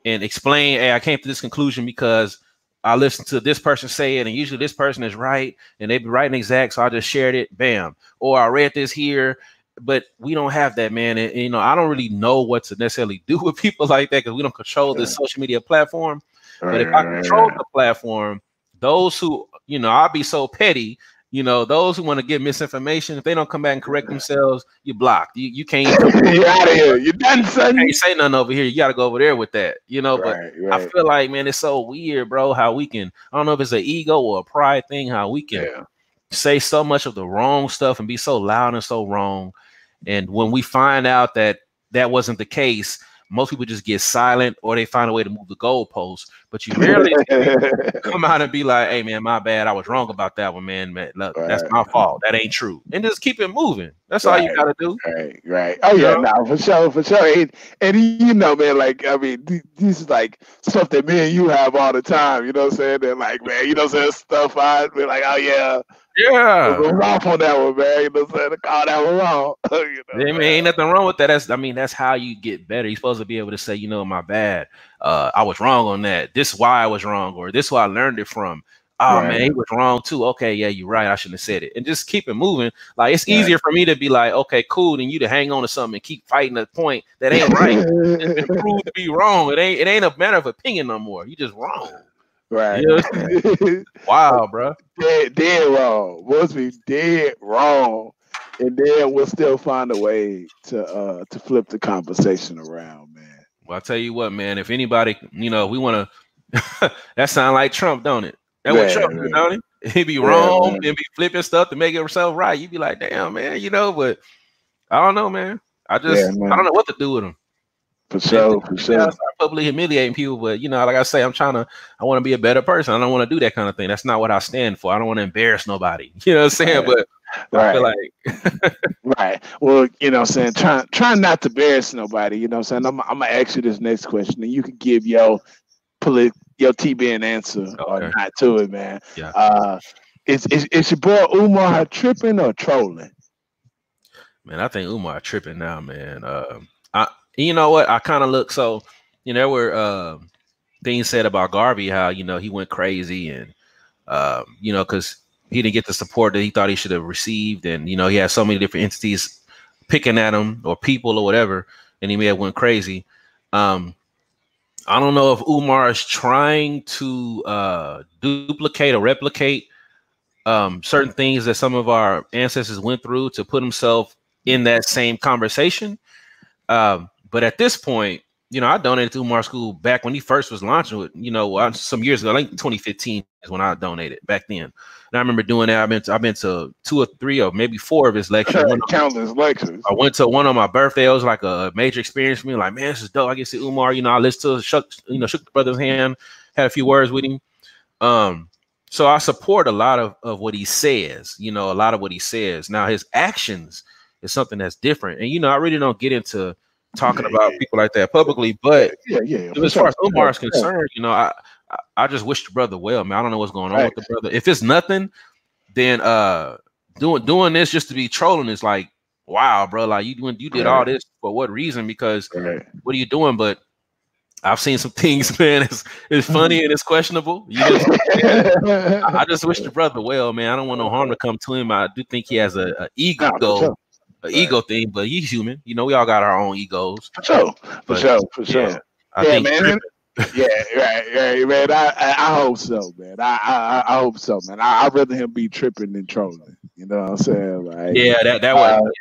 D: and explain, hey, I came to this conclusion because I listened to this person say it, and usually this person is right, and they be right and exact, so I just shared it, bam. Or I read this here, but we don't have that, man. And I don't really know what to necessarily do with people like that because we don't control this social media platform. But if I control the platform, those who, I'll be so petty, those who want to give misinformation, if they don't come back and correct themselves, you're blocked. You can't.
C: You're out of here. You're done, son.
D: You can't say nothing over here. You got to go over there with that, But I feel like, man, it's so weird, bro, how we can, I don't know if it's an ego or a pride thing, how we can say so much of the wrong stuff and be so loud and so wrong. And when we find out that wasn't the case, most people just get silent or they find a way to move the goalposts. But you rarely come out and be like, hey, man, my bad. I was wrong about that one, man. Look, that's my fault. That ain't true. And just keep it moving. That's all you got to do.
C: Right. Oh, yeah, no, for sure. And man, like, I mean, this is like stuff that me and you have all the time. You know what I'm saying? They're like, man, stuff I'd be like, oh, yeah.
D: Yeah,
C: we're off on that one, man. You know what I'm saying? Call that one wrong.
D: I mean, ain't nothing wrong with that. That's how you get better. You're supposed to be able to say, my bad. I was wrong on that. This is why I was wrong, or this is why I learned it from. Oh man, he was wrong too. Okay, yeah, you're right. I shouldn't have said it. And just keep it moving. Like it's easier for me to be like, okay, cool, than you to hang on to something and keep fighting a point that ain't right. It's been proved to be wrong. It ain't a matter of opinion no more. You just wrong.
C: Right.
D: Wow, bro.
C: Dead wrong. Must be dead wrong. And then we'll still find a way to flip the conversation around, man.
D: Well, I'll tell you what, man. If anybody, we want to, that sound like Trump, don't it? That's what Trump do, don't he? He'd be wrong and be flipping stuff to make himself right. You'd be like, damn, man, but I don't know, man. I don't know what to do with him.
C: For sure.
D: I start publicly humiliating people, but like I say, I want to be a better person. I don't want to do that kind of thing. That's not what I stand for. I don't want to embarrass nobody. You know what I'm saying? But I feel like
C: right. Well, I'm saying, try not to embarrass nobody. You know what I'm saying? I'm gonna ask you this next question, and you can give your TBen answer or not to it, man.
D: Yeah.
C: Is your boy Umar tripping or trolling?
D: Man, I think Umar tripping now, man. You know what? I kind of look so, there were things said about Garvey, how, he went crazy and, because he didn't get the support that he thought he should have received. And, he had so many different entities picking at him or people or whatever, and he may have went crazy. I don't know if Umar is trying to duplicate or replicate certain things that some of our ancestors went through to put himself in that same conversation. But at this point, I donated to Umar School back when he first was launching it, some years ago. I think 2015 is when I donated back then. And I remember doing that. I've been to 2 or 3 or maybe 4 of his lectures.
C: Countless lectures.
D: I went to one on my birthday. It was like a major experience for me. Like, man, this is dope. I get to see Umar. I listened to shook the brother's hand, had a few words with him. So I support a lot of what he says, a lot of what he says. Now his actions is something that's different. And, I really don't get into talking about people like that publicly, but as far as Umar is concerned, I just wish the brother well, man. I don't know what's going on with the brother. If it's nothing, then doing this just to be trolling is like, wow, bro, like you did all this for what reason? Because what are you doing? But I've seen some things, man. It's funny and it's questionable. You know what I'm saying? I just wish the brother well, man. I don't want no harm to come to him. I do think he has a ego, ego thing, but he's human. You know, we all got our own egos.
C: For sure.
D: I think
C: man. right, man. I hope so, man. I hope so, man. I'd rather him be tripping than trolling. You know what I'm saying? Like,
D: that was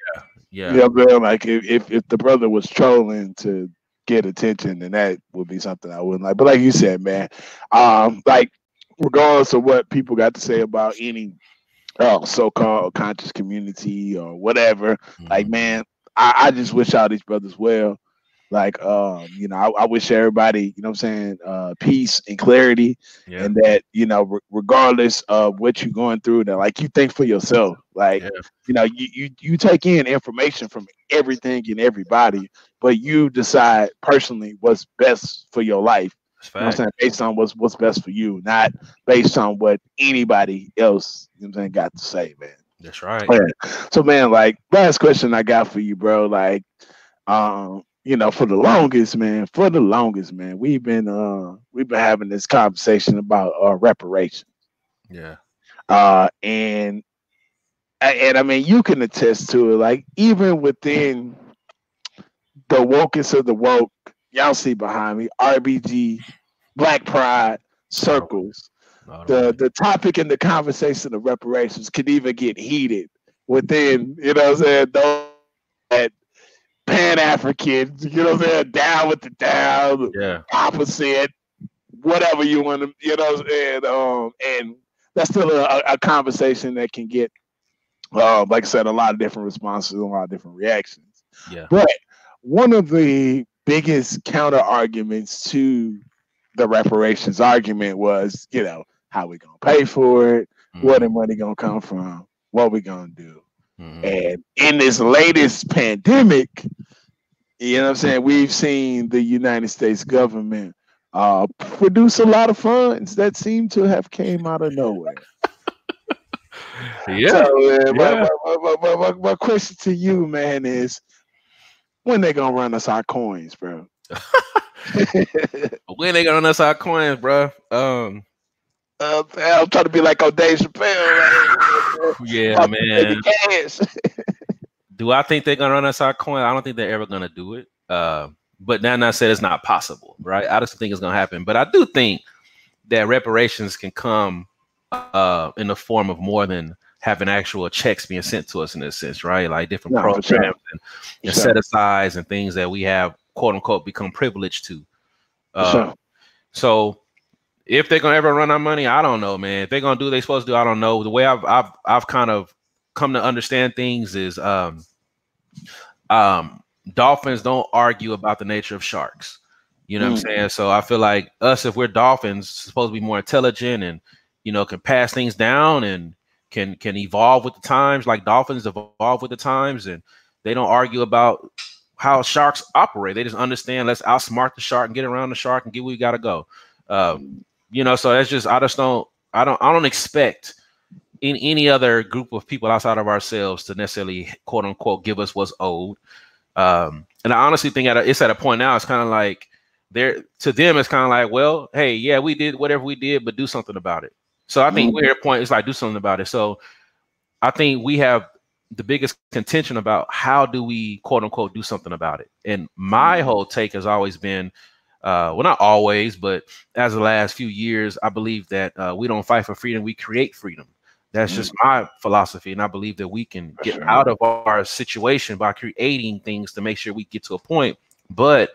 C: yeah. You know what I'm saying? Like if the brother was trolling to get attention, then that would be something I wouldn't like. But like you said, man, like regardless of what people got to say about any so-called conscious community or whatever, like, man, I just wish all these brothers well. Like, you know, I wish everybody, you know what I'm saying, peace and clarity, and that, you know, regardless of what you're going through, that, like, you think for yourself, like, you know, you take in information from everything and everybody, but you decide personally what's best for your life. You know what I'm saying? Based on what's best for you, not based on what anybody else, you know what I'm saying, got to say, man.
D: That's right.
C: So, man, like, last question I got for you, bro. Like, you know, for the longest, man, we've been having this conversation about reparations.
D: Yeah.
C: And I mean, you can attest to it. Like, even within the wokest of the woke, y'all see behind me, RBG, Black Pride circles. The topic and the conversation of reparations could even get heated within, you know what I'm saying, those that Pan-Africans, you know what I'm saying, down with the down, opposite, whatever you want to, you know what I'm saying, and that's still a conversation that can get, like I said, a lot of different responses, a lot of different reactions.
D: Yeah.
C: But one of the biggest counter arguments to the reparations argument was, you know, how we gonna pay for it, where the money gonna come from, what we gonna do. And in this latest pandemic, you know what I'm saying, we've seen the United States government produce a lot of funds that seem to have came out of nowhere. So, my question to you, man, is when they gonna run us our coins, bro?
D: When they gonna run us our coins, bro? I'm
C: trying to be like Dave Chappelle.
D: Yeah, man. Do I think they're gonna run us our coin? I don't think they're ever gonna do it. But now I said it's not possible, right? I just think it's gonna happen. But I do think that reparations can come in the form of more than having actual checks being sent to us in a sense, right? Like different programs and set asides and things that we have, quote unquote, become privileged to. So if they're gonna ever run our money, I don't know, man. If they're gonna do what they're supposed to do, I don't know. The way I've kind of come to understand things is dolphins don't argue about the nature of sharks. You know what I'm saying? So I feel like us, if we're dolphins, supposed to be more intelligent and, you know, can pass things down and can evolve with the times, like dolphins evolve with the times, and they don't argue about how sharks operate. They just understand, let's outsmart the shark and get around the shark and get where we gotta go. You know, so that's just, I don't expect in any other group of people outside of ourselves to necessarily, quote unquote, give us what's owed. And I honestly think it's at a point now, it's kind of like to them, it's kind of like, well, hey, yeah, we did whatever we did, but do something about it. So I think we're at a point, it's like, do something about it. So I think we have the biggest contention about how do we, quote unquote, do something about it. And my whole take has always been, well, not always, but as the last few years, I believe that we don't fight for freedom, we create freedom. That's just my philosophy. And I believe that we can get out of our situation by creating things to make sure we get to a point, but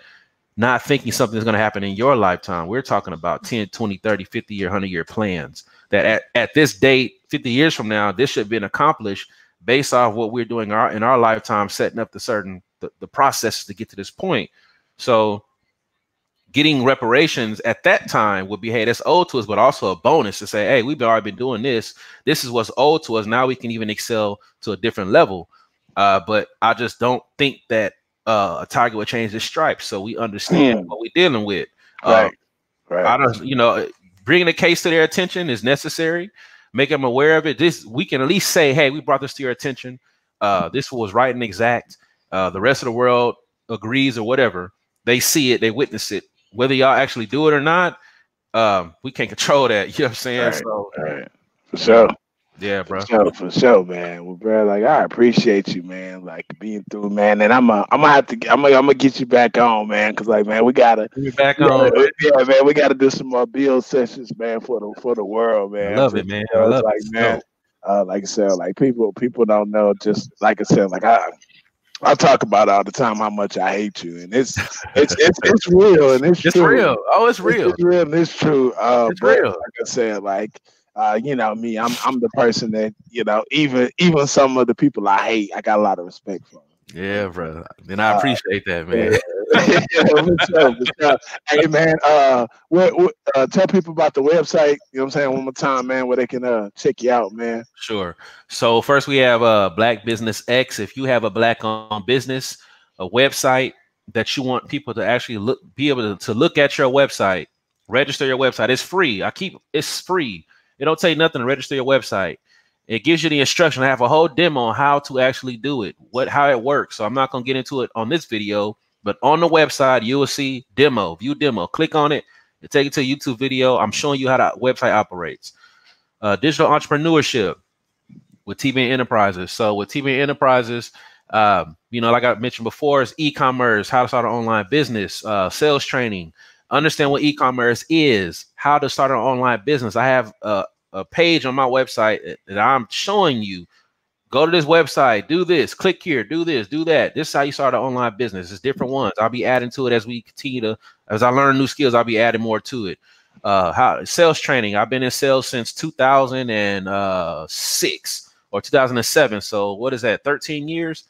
D: not thinking something's going to happen in your lifetime. We're talking about 10, 20, 30, 50 year, 100-year plans that at this date, 50 years from now, this should have been accomplished based off what we're doing in our lifetime, setting up the processes to get to this point. So getting reparations at that time would be, hey, that's owed to us, but also a bonus to say, hey, we've already been doing this. This is what's owed to us. Now we can even excel to a different level. But I just don't think that a tiger would change his stripes. So we understand what we're dealing with.
C: Right.
D: I don't, you know, bringing the case to their attention is necessary. Make them aware of it. We can at least say, hey, we brought this to your attention. this was right and exact. The rest of the world agrees or whatever. They see it, they witness it. Whether y'all actually do it or not, we can't control that. You know what I'm saying?
C: Right,
D: So,
C: right. For sure.
D: Yeah, bro.
C: For sure, man. Well, bro, like I appreciate you, man. Like being through, man. And I'm gonna get you back on, man. Cause like, man, we gotta
D: back on.
C: Yeah, man. We gotta do some more build sessions, man, for the world, man.
D: I love it, man. I love
C: like,
D: it.
C: man. Like I said, like people don't know. Just like I said, like I talk about all the time how much I hate you, and it's real and it's true.
D: Real. Oh, it's real.
C: It's real and it's true.
D: It's real.
C: Like I said, like. You know me, I'm the person that, you know, even some of the people I hate, I got a lot of respect for.
D: Yeah, bro. And I appreciate that, man.
C: For sure. Hey, man, tell people about the website, you know what I'm saying, one more time, man, where they can check you out, man.
D: Sure. So first we have Black Business X. If you have a Black on business, a website that you want people to actually be able to look at your website, register your website. It's free. It's free. It don't take nothing to register your website. It gives you the instruction. I have a whole demo on how to actually do it, how it works. So I'm not going to get into it on this video, but on the website, you will see demo, view demo. Click on it. It take you to a YouTube video. I'm showing you how the website operates. Digital entrepreneurship with TBen Enterprises. So with TBen Enterprises, you know, like I mentioned before, it's e-commerce, how to start an online business, sales training. Understand what e-commerce is, how to start an online business. I have a page on my website that I'm showing you. Go to this website, do this, click here, do this, do that. This is how you start an online business. It's different ones. I'll be adding to it as we continue as I learn new skills, I'll be adding more to it. How sales training. I've been in sales since 2006 or 2007. So what is that? 13 years.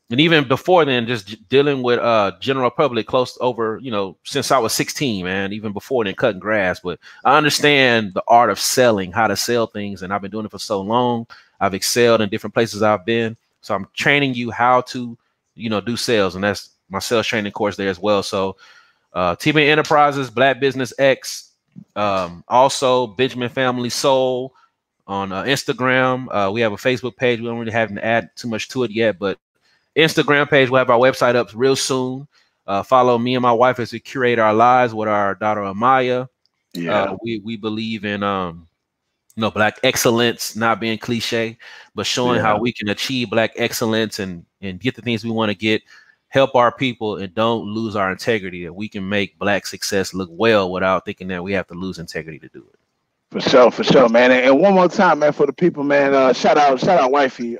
D: And even before then, just dealing with general public close over, you know, since I was 16, man, even before then, cutting grass. But I understand the art of selling, how to sell things. And I've been doing it for so long. I've excelled in different places I've been. So I'm training you how to, you know, do sales. And that's my sales training course there as well. So TBen Enterprises, Black Business X, also Benjamin Family Soul on Instagram. We have a Facebook page. We don't really have to add too much to it yet, but Instagram page, we'll have our website up real soon. Follow me and my wife as we curate our lives with our daughter Amaya.
C: Yeah,
D: we believe in you know, Black excellence, not being cliche, but showing how we can achieve Black excellence and get the things we want to get, help our people, and don't lose our integrity. That we can make Black success look well without thinking that we have to lose integrity to do it.
C: For sure, man. And one more time, man, for the people, man. Shout out wifey.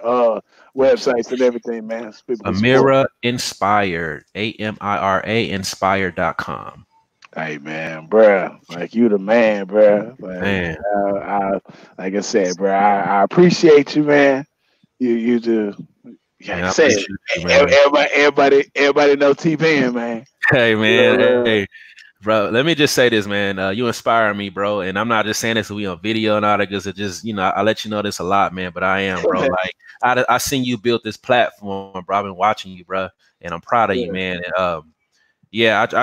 C: Websites and everything, man.
D: Amira Inspired, AMIRA Inspired.com.
C: Hey, man, bruh, like you the man, bruh. Like,
D: man.
C: Like I said, bruh, I appreciate you, man. You do. Yeah, everybody know TBen, man.
D: Hey, man. Hey. Bro, let me just say this, man. You inspire me, bro. And I'm not just saying this so we on video and all that, because it just, you know, I let you know this a lot, man. But I am, bro. Like, I seen you build this platform, bro. I've been watching you, bro. And I'm proud of you, man. And, I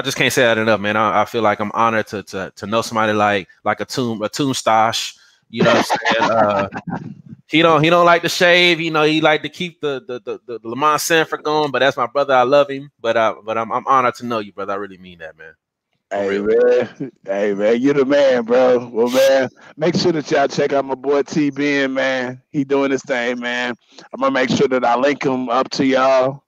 D: just can't say that enough, man. I feel like I'm honored to know somebody like a Toon Stash. You know what I'm saying? He don't like to shave, you know. He like to keep the Lamont Sanford going. But that's my brother. I love him. But I'm honored to know you, brother. I really mean that, man.
C: Hey man, you the man, bro. Well, man, make sure that y'all check out my boy TBen, man. He doing his thing, man. I'm gonna make sure that I link him up to y'all,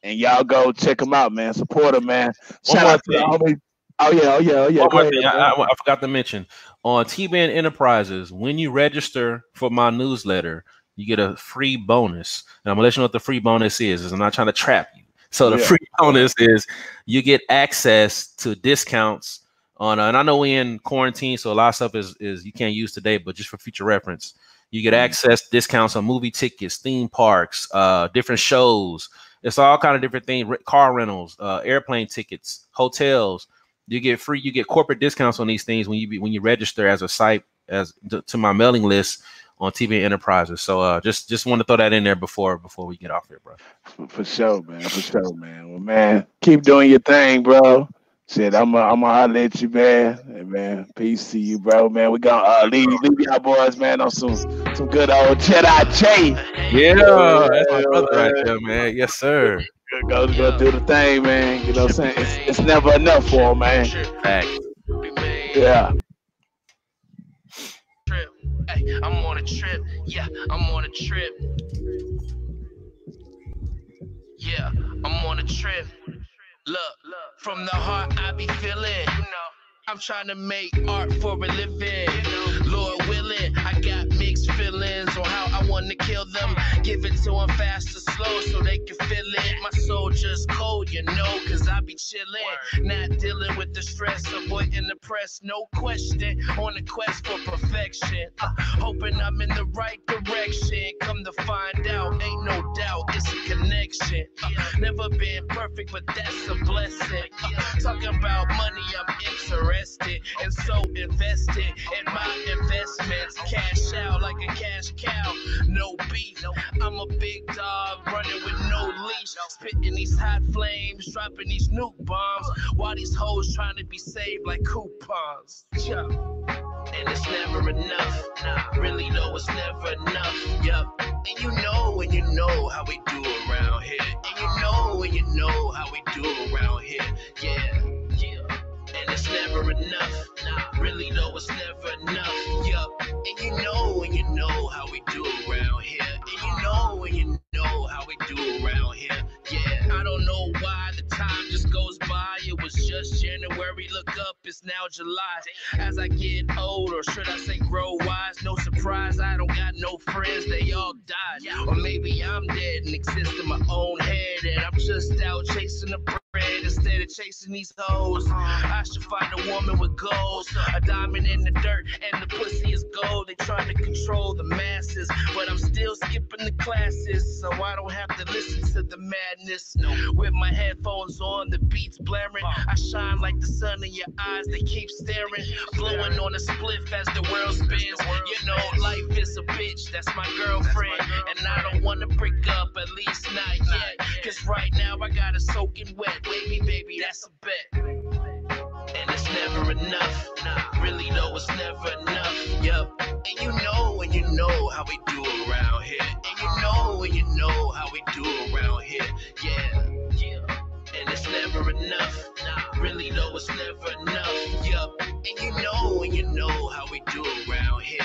C: and y'all go check him out, man. Support him, man. Shout out to the homie. Oh yeah.
D: One more thing I forgot to mention on TBen Enterprises. When you register for my newsletter, you get a free bonus, and I'm gonna let you know what the free bonus is. I'm not trying to trap you. So the free bonus is you get access to discounts on, and I know we in quarantine, so a lot of stuff is you can't use today, but just for future reference, you get access to discounts on movie tickets, theme parks, different shows. It's all kind of different things, car rentals, airplane tickets, hotels. You get corporate discounts on these things when you register as a site to my mailing list on TBen Enterprises. So just want to throw that in there before we get off here, bro.
C: For sure, man. Well, man, keep doing your thing, bro. Shit, I'm gonna holler at you, man. Hey, man, peace to you, bro, man. We gonna leave y'all boys, man, on some good old Jedi J.
D: Yeah, that's my brother right there, man. Yes, sir.
C: Go do the thing, man. You know what I'm saying? It's never enough for him, man.
D: Facts.
C: Yeah.
E: Hey, I'm on a trip. Yeah, I'm on a trip. Yeah, I'm on a trip. Look, from the heart I be feeling. I'm trying to make art for a living. Lord willing, I got mixed feelings on how I want to kill them. Give it to them fast or slow so they can feel it. My soul just cold, you know, cause I be chilling. Not dealing with the stress, avoiding the press, no question. On a quest for perfection. Hoping I'm in the right direction. Come to find out, ain't no doubt, it's a connection. Never been perfect, but that's a blessing. Talking about money, I'm interested. And so invested in my investments. Cash out like a cash cow. No beef. I'm a big dog running with no leash. Spitting these hot flames, dropping these nuke bombs. While these hoes trying to be saved like coupons. Yeah. And it's never enough. Nah, really though, it's never enough. Yup. And you know how we do around here. And you know how we do around here. Yeah. And it's never enough. Nah, really though, it's never enough. Yup. And you know how we do around here. And you know how we do around here. Yeah. I don't know why the time just goes by. It was just January. Look up, it's now July. As I get old, or should I say grow wise, no surprise, I don't got no friends. They all died. Or maybe I'm dead and exist in my own head, and I'm just out chasing the bread instead of chasing these hoes. I should find a woman with goals, a diamond in the dirt, and the pussy is gold. They trying to control the masses, but I'm still skipping the classes, so I don't have to listen to the madness. With my headphones on, the beats blaring, I shine like the sun in your eyes. They keep staring, blowing on a spliff as the world spins. You know, life is a bitch, that's my girlfriend, and I don't wanna break up, at least not yet. Cause right now I got it soaking wet. Baby, that's a bet. And it's never enough. Nah, really though, it's never enough. Yup. And you know how we do around here. And you know how we do around here. Yeah. And it's never enough. Nah, really though, it's never enough. Yup. And you know how we do around here.